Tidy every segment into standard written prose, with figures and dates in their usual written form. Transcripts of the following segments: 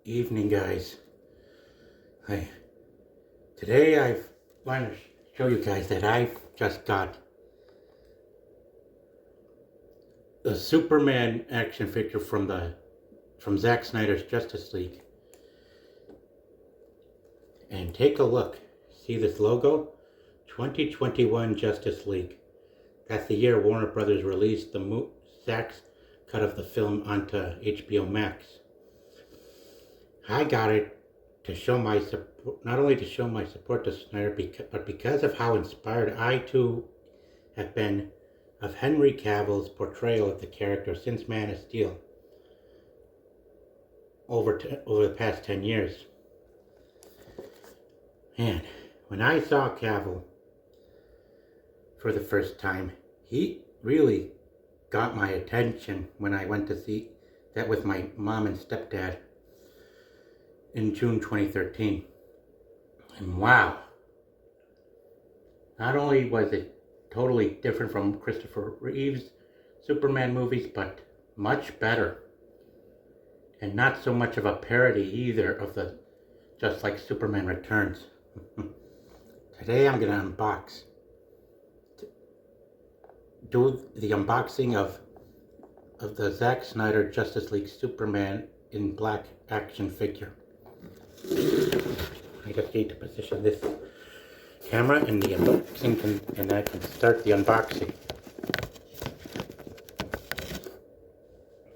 Evening, guys. Hi. Today I want to show you guys that I've just got the Superman action figure from Zack Snyder's Justice League. And take a look. See this logo? 2021 Justice League. That's the year Warner Brothers released Zack's cut of the film onto HBO Max. I got it to show my support, not only to show my support to Snyder, but because of how inspired I too have been of Henry Cavill's portrayal of the character since Man of Steel over the past 10 years. And when I saw Cavill for the first time, he really got my attention when I went to see that with my mom and stepdad in June 2013. And wow, not only was it totally different from Christopher Reeve's Superman movies, but much better. And not so much of a parody either of the Just Like Superman Returns. Today I'm going to do the unboxing of the Zack Snyder Justice League Superman in Black action figure. I just need to position this camera in the unboxing and I can start the unboxing.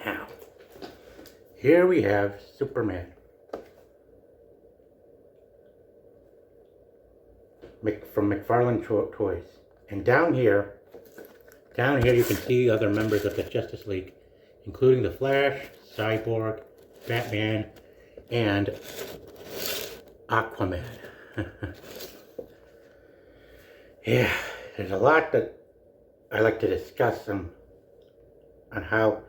Now, here we have Superman. From McFarlane Toys. And down here you can see other members of the Justice League, including the Flash, Cyborg, Batman, and Aquaman. Yeah, there's a lot that I like to discuss on how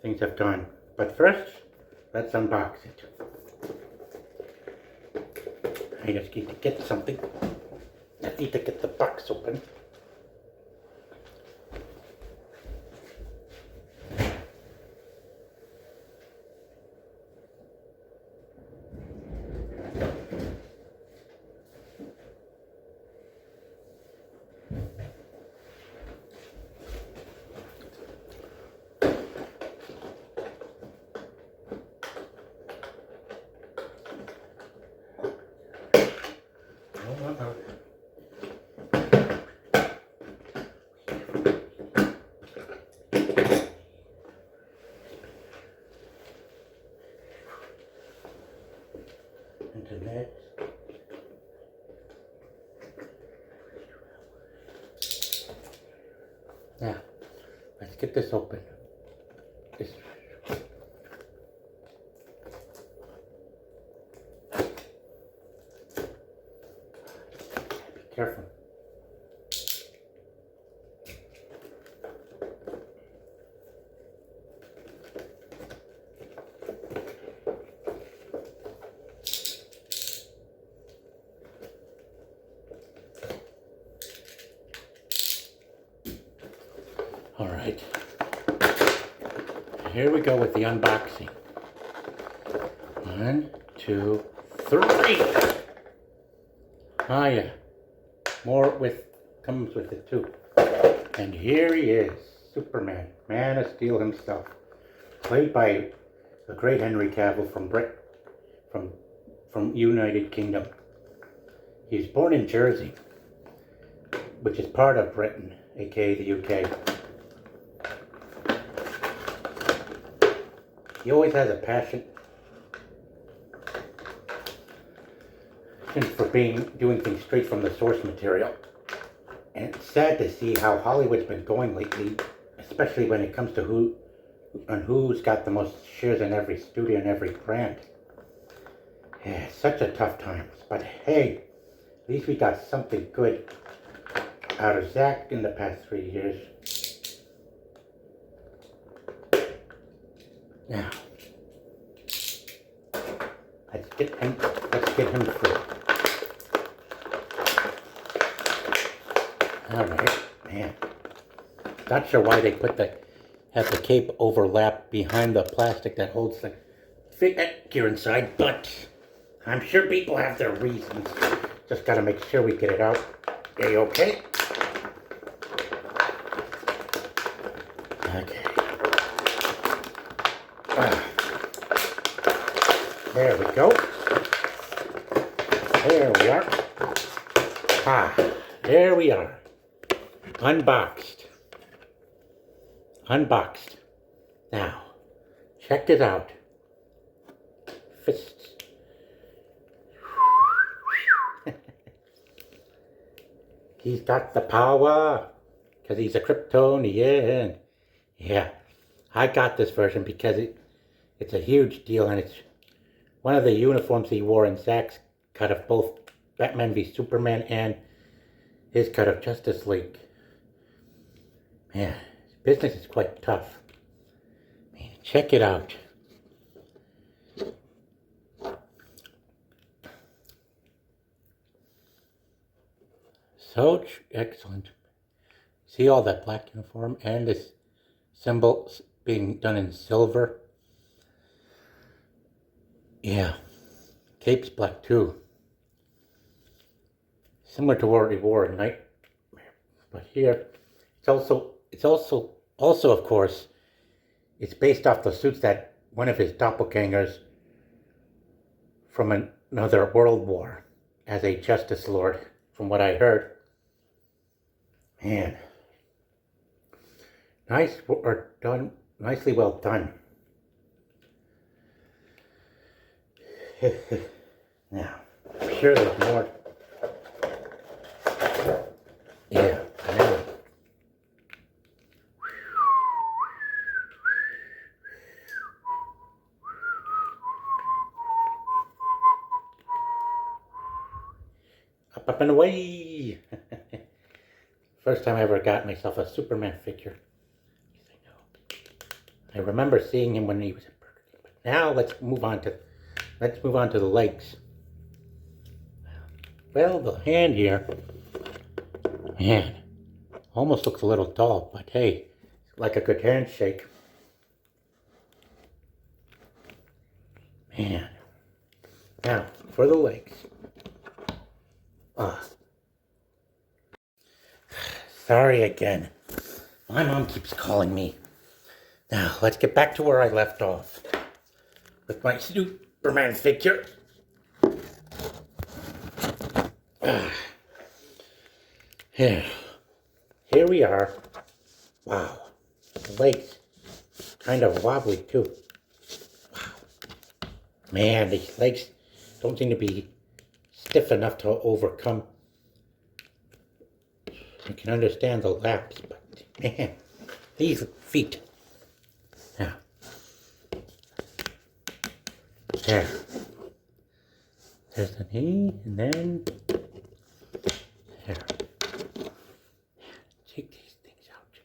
things have gone. But first, let's unbox it. I just need to get something. I need to get the box open. Into next. Now, let's get this open. Be careful. All right, here we go with the unboxing. 1, 2, 3. Oh yeah, more comes with it too. And here he is, Superman, Man of Steel himself, played by the great Henry Cavill from United Kingdom. He's born in Jersey, which is part of Britain, aka the UK. He always has a passion for doing things straight from the source material. And it's sad to see how Hollywood's been going lately, especially when it comes to who's got the most shares in every studio and every brand. Yeah, such a tough time. But hey, at least we got something good out of Zack in the past 3 years. Now, let's get him free. Alright, man. Not sure why they have the cape overlap behind the plastic that holds the figure inside, but I'm sure people have their reasons. Just gotta make sure we get it out. Okay. Okay. There we go. There we are. There we are. Unboxed. Unboxed. Now, check this out. Fists. He's got the power. Because he's a Kryptonian. Yeah. I got this version because it's a huge deal, and it's one of the uniforms he wore in Zack's cut of both Batman v Superman and his cut of Justice League. Man, business is quite tough. Man, check it out. So excellent. See all that black uniform and this symbol being done in silver? Yeah. Cape's black too. Similar to what he wore at Nightmare. But here, it's also of course, it's based off the suits that one of his doppelgangers from another world war as a Justice Lord, from what I heard. Man. Nice work done. Nicely well done. Now, I'm sure there's more. Yeah, I know. Up and away! First time I ever got myself a Superman figure. I remember seeing him when he was at Burger King. But now let's move on to the legs. Well, the hand here, man, almost looks a little tall, but hey, like a good handshake. Man. Now, for the legs. Sorry again. My mom keeps calling me. Now, let's get back to where I left off. With my Superman figure. Here we are. Wow. The legs kind of wobbly too. Wow. Man, these legs don't seem to be stiff enough to overcome. I can understand the laps, but man, these feet. Yeah. There. There's the knee, and then there. Take these things out.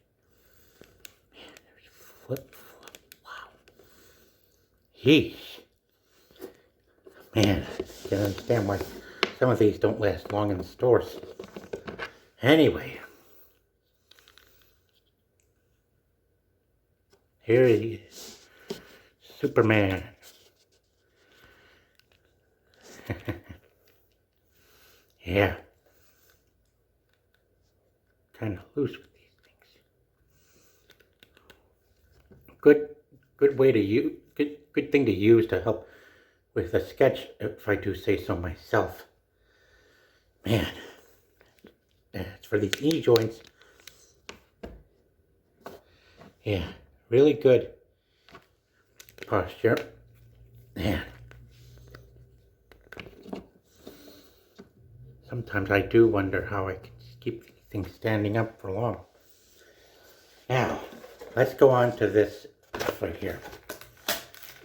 Man, there's flip. Wow. Yeesh. Man, I can understand why some of these don't last long in the stores. Anyway. Here he is. Superman. Yeah. Kind of loose with these things. Good way to use. Good thing to use to help with a sketch, if I do say so myself. Man. It's for these knee joints. Yeah. Really good posture. Man. Sometimes I do wonder how I can keep things standing up for long. Now, let's go on to this right here,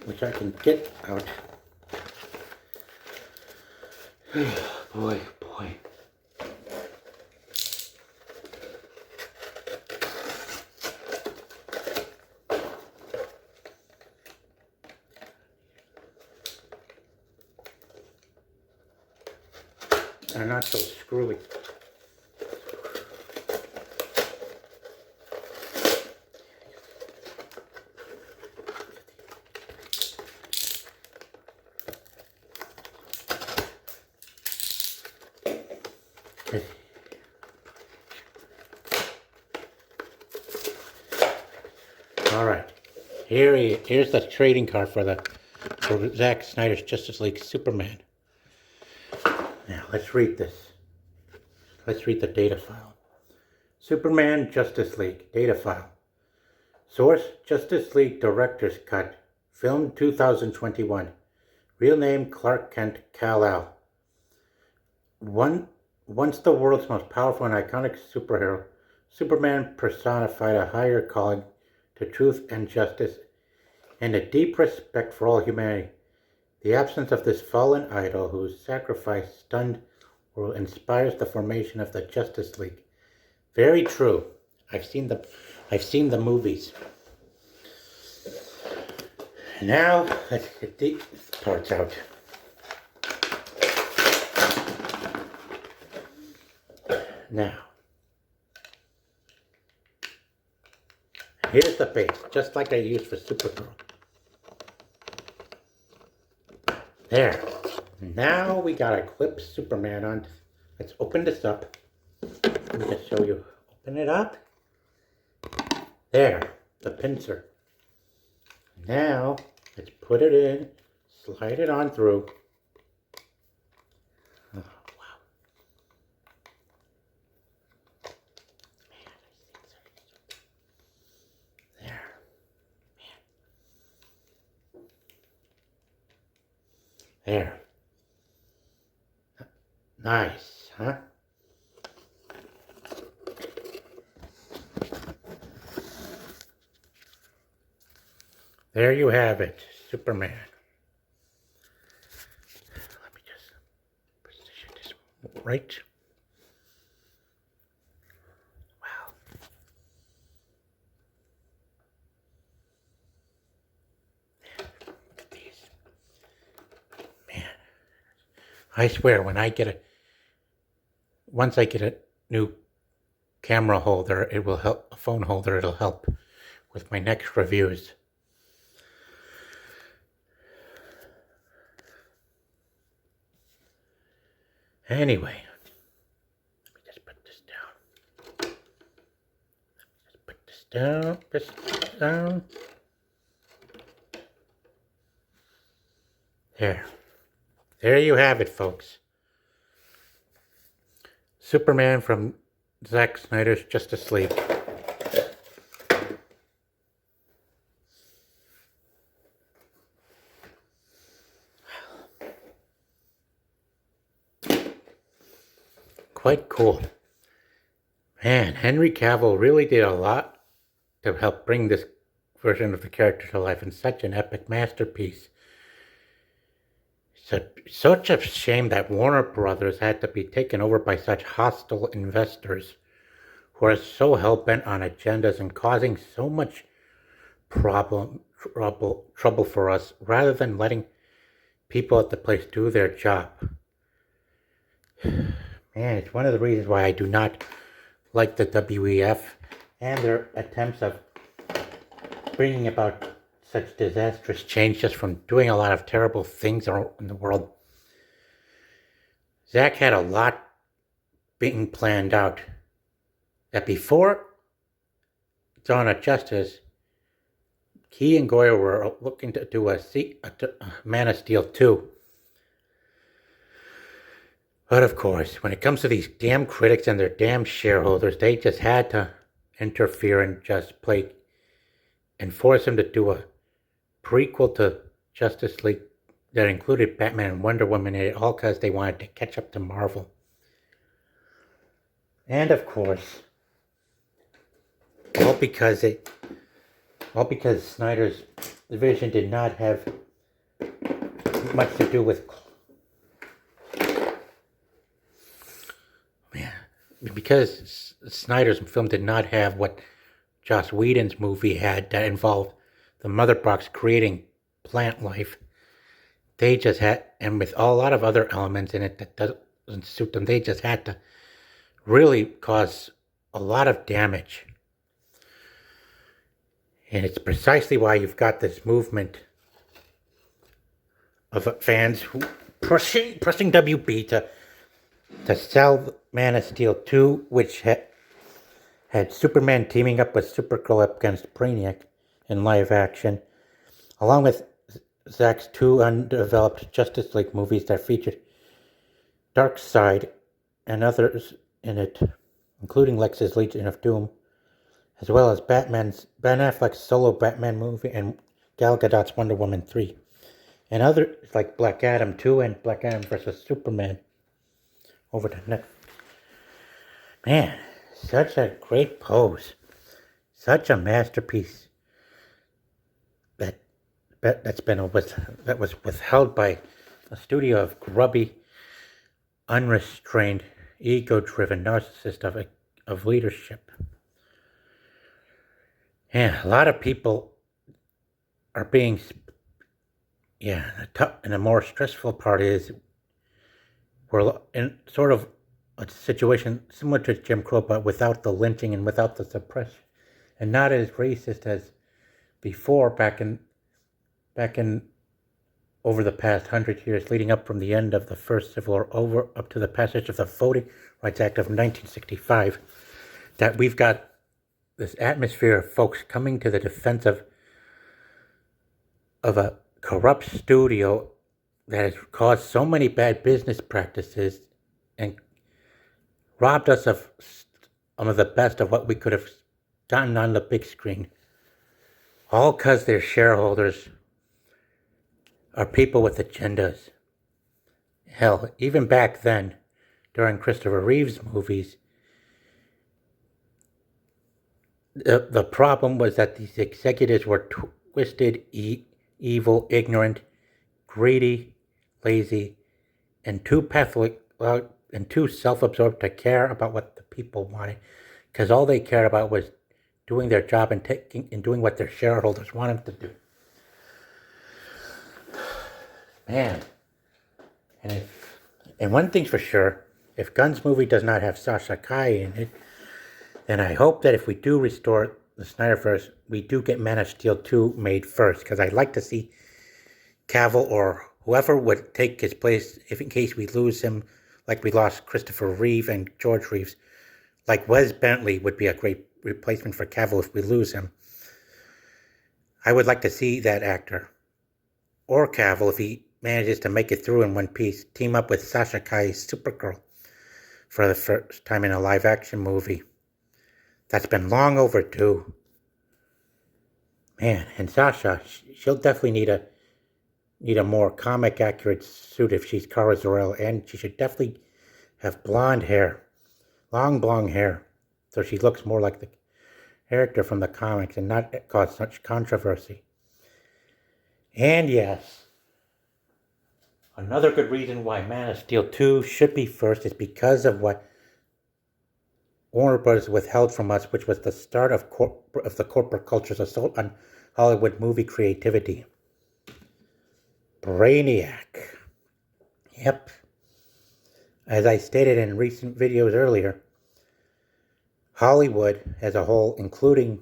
which I can get out. Boy. They're not so screwy. All right. Here's the trading card for Zack Snyder's Justice League Superman. Now let's read this. Let's read the data file. Superman Justice League data file. Source: Justice League Director's Cut. Film 2021. Real name: Clark Kent Kal-El. Once the world's most powerful and iconic superhero, Superman personified a higher calling to truth and justice and a deep respect for all humanity. The absence of this fallen idol whose sacrifice stunned world inspires the formation of the Justice League. Very true. I've seen the movies. Now let's get these parts out. Now, here's the base, just like I used for Supergirl. There. Now we gotta clip Superman on. Let's open this up. Let me just show you. Open it up. There, the pincer. Now, let's put it in, slide it on through. Oh, wow. Man, there. Man. There. Nice, huh? There you have it, Superman. Let me just position this right. Wow. Look at these. Man, I swear once I get a new camera holder, it will help, a phone holder, it'll help with my next reviews. Anyway, let me just put this down. This down. There you have it, folks. Superman from Zack Snyder's Justice League. Quite cool. Man, Henry Cavill really did a lot to help bring this version of the character to life in such an epic masterpiece. Such a shame that Warner Brothers had to be taken over by such hostile investors who are so hell-bent on agendas and causing so much trouble for us rather than letting people at the place do their job. Man, it's one of the reasons why I do not like the WEF and their attempts of bringing about such disastrous change just from doing a lot of terrible things in the world. Zack had a lot being planned out. That before Dawn of Justice, he and Goyer were looking to do a Man of Steel 2. But of course, when it comes to these damn critics and their damn shareholders, they just had to interfere and just force him to do a prequel to Justice League that included Batman and Wonder Woman in it, all because they wanted to catch up to Marvel. And of course, all because Snyder's vision did not have much to do with because Snyder's film did not have what Joss Whedon's movie had that involved the mother box creating plant life. They just had, and with a lot of other elements in it that doesn't suit them, they just had to really cause a lot of damage. And it's precisely why you've got this movement of fans who pressing WB to to sell Man of Steel 2, which had Superman teaming up with Supergirl up against Brainiac in live action, along with Zack's two undeveloped Justice League movies that featured Darkseid and others in it, including Lex's Legion of Doom, as well as Ben Affleck's solo Batman movie and Gal Gadot's Wonder Woman 3, and others like Black Adam 2 and Black Adam vs. Superman over the next. Man, such a great pose. Such a masterpiece that was withheld by a studio of grubby, unrestrained, ego-driven narcissist of leadership. Yeah, a lot of people are being, and the more stressful part is we're in sort of a situation similar to Jim Crow, but without the lynching and without the suppression, and not as racist as before back in over the past 100 years, leading up from the end of the first Civil War over up to the passage of the Voting Rights Act of 1965, that we've got this atmosphere of folks coming to the defense of a corrupt studio that has caused so many bad business practices and robbed us of some of the best of what we could have gotten on the big screen, all because their shareholders are people with agendas. Hell, even back then, during Christopher Reeve's movies, the problem was that these executives were twisted, evil, ignorant, greedy, lazy, and too and too self-absorbed to care about what the people wanted, because all they cared about was doing their job and doing what their shareholders wanted them to do. Man, and one thing's for sure, if Gunn's movie does not have Sasha Calle in it, then I hope that if we do restore the Snyderverse, we do get Man of Steel 2 made first, because I'd like to see Cavill or whoever would take his place, if in case we lose him, like we lost Christopher Reeve and George Reeves, like Wes Bentley would be a great replacement for Cavill if we lose him. I would like to see that actor, or Cavill, if he manages to make it through in one piece, team up with Sasha Calle's Supergirl for the first time in a live-action movie. That's been long overdue. Man, and Sasha, she'll definitely need a more comic-accurate suit if she's Kara Zor-El, and she should definitely have blonde hair, long blonde hair, so she looks more like the character from the comics and not cause such controversy. And yes, another good reason why Man of Steel 2 should be first is because of what Warner Bros. Withheld from us, which was the start of the corporate culture's assault on Hollywood movie creativity. Brainiac. Yep. As I stated in recent videos earlier, Hollywood as a whole, including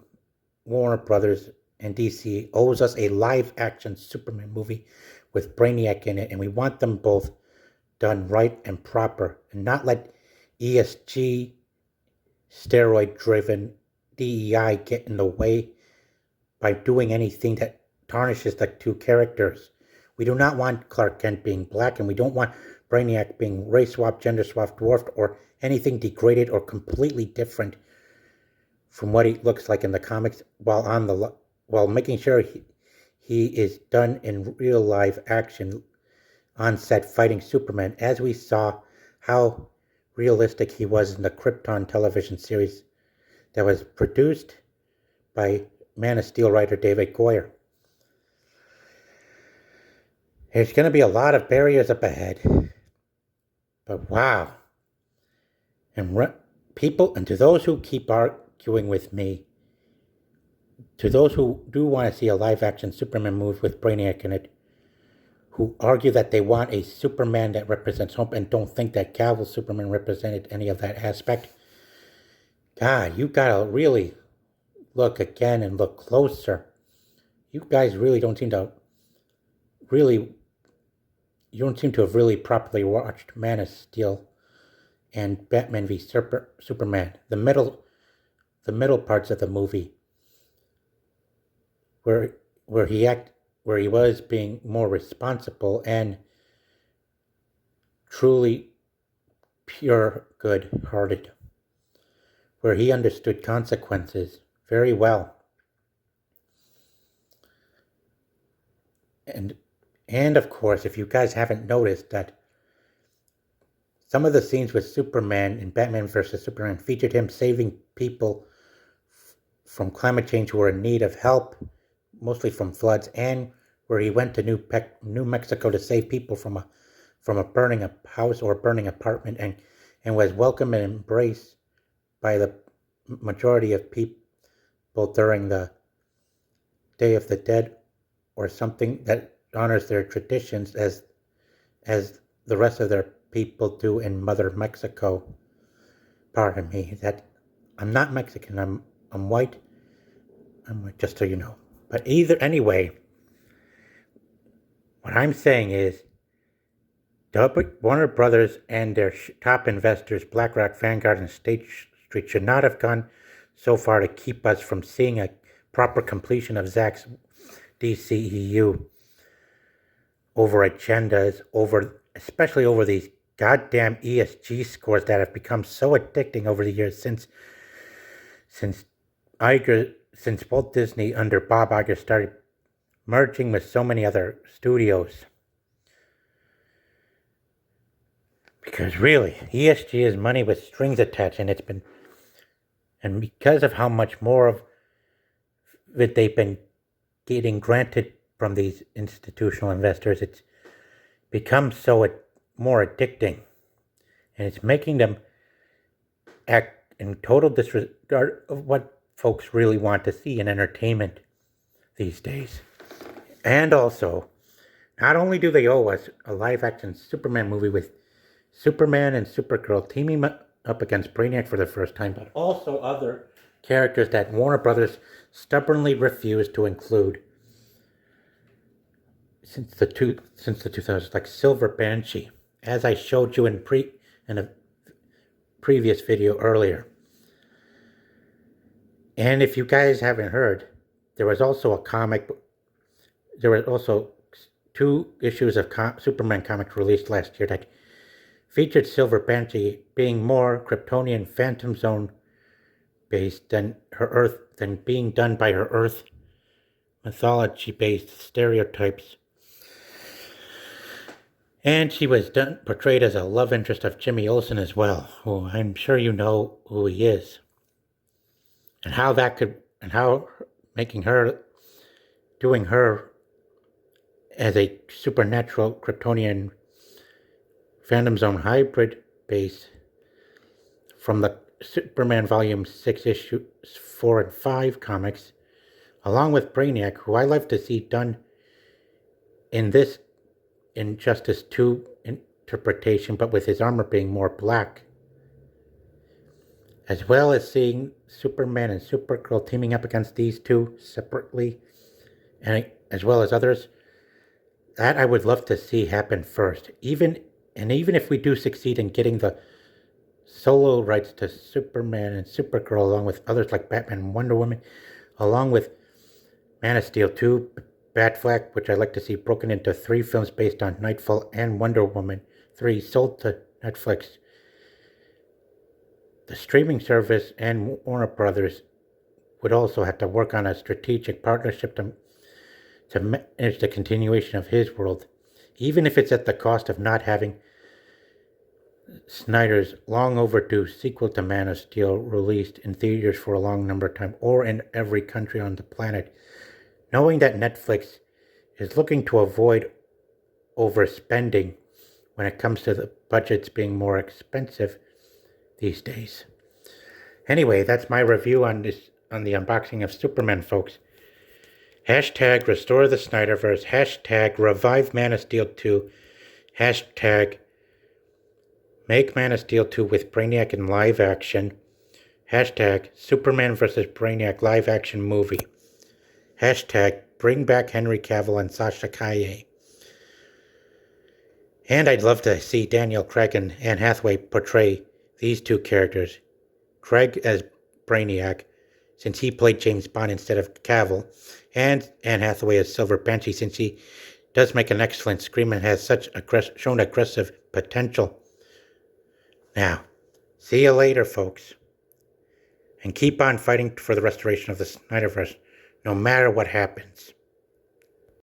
Warner Brothers and DC, owes us a live-action Superman movie with Brainiac in it, and we want them both done right and proper, and not let ESG, steroid-driven DEI get in the way by doing anything that tarnishes the two characters. We do not want Clark Kent being black, and we don't want Brainiac being race-swapped, gender-swapped, dwarfed, or anything degraded or completely different from what he looks like in the comics, while making sure he is done in real live action on set fighting Superman, as we saw how realistic he was in the Krypton television series that was produced by Man of Steel writer David Goyer. There's going to be a lot of barriers up ahead, but wow. And to those who keep arguing with me, to those who do want to see a live-action Superman movie with Brainiac in it, who argue that they want a Superman that represents hope and don't think that Cavill's Superman represented any of that aspect, God, you gotta really look again and look closer. You guys really don't seem to have really properly watched Man of Steel and Batman v Superman. The middle parts of the movie, where he was being more responsible and truly pure good-hearted, where he understood consequences very well. And of course, if you guys haven't noticed, that some of the scenes with Superman in Batman vs. Superman featured him saving people from climate change who were in need of help, mostly from floods, and where he went to New Mexico to save people from a burning house or burning apartment, and was welcomed and embraced by the majority of people during the Day of the Dead, or something that honors their traditions as the rest of their people do in Mother Mexico. Pardon me, that I'm not Mexican, I'm white. I'm white, just so you know. But anyway, what I'm saying is, Warner Brothers and their top investors, BlackRock, Vanguard, and State Street, should not have gone so far to keep us from seeing a proper completion of Zack's DCEU over agendas, especially over these goddamn ESG scores that have become so addicting over the years since Walt Disney under Bob Iger started merging with so many other studios. Because really, ESG is money with strings attached, and because of how much more of it they've been getting granted from these institutional investors, it's become so more addicting, and it's making them act in total disregard of what folks really want to see in entertainment these days. And also, not only do they owe us a live-action Superman movie with Superman and Supergirl teaming up against Brainiac for the first time, but also other characters that Warner Brothers stubbornly refused to include since the 2000s, like Silver Banshee, as I showed you in a previous video earlier. And if you guys haven't heard, there was also two issues of Superman comics released last year that featured Silver Banshee being more Kryptonian Phantom Zone based than being done by her Earth mythology based stereotypes. And she was portrayed as a love interest of Jimmy Olsen as well, who I'm sure you know who he is. And how doing her as a supernatural Kryptonian Phantom Zone hybrid base from the Superman Volume 6 issues 4 and 5 comics, along with Brainiac, who I love to see done in this Injustice 2 interpretation, but with his armor being more black. As well as seeing Superman and Supergirl teaming up against these two separately, and as well as others, that I would love to see happen first. Even if we do succeed in getting the solo rights to Superman and Supergirl, along with others like Batman and Wonder Woman, along with Man of Steel 2, Batfleck, which I'd like to see broken into 3 films based on Nightfall, and Wonder Woman 3 sold to Netflix, the streaming service and Warner Brothers would also have to work on a strategic partnership to manage the continuation of his world, even if it's at the cost of not having Snyder's long overdue sequel to Man of Steel released in theaters for a long number of time, or in every country on the planet. Knowing that Netflix is looking to avoid overspending when it comes to the budgets being more expensive these days. Anyway, that's my review on the unboxing of Superman, folks. Hashtag restore the Snyderverse. Hashtag revive Man of Steel 2. Hashtag make Man of Steel 2 with Brainiac in live action. Hashtag Superman vs. Brainiac live action movie. Hashtag bring back Henry Cavill and Sasha Calle. And I'd love to see Daniel Craig and Anne Hathaway portray these two characters. Craig as Brainiac, since he played James Bond instead of Cavill, and Anne Hathaway as Silver Banshee, since he does make an excellent scream and has shown aggressive potential. Now, see you later, folks. And keep on fighting for the restoration of the Snyderverse, no matter what happens.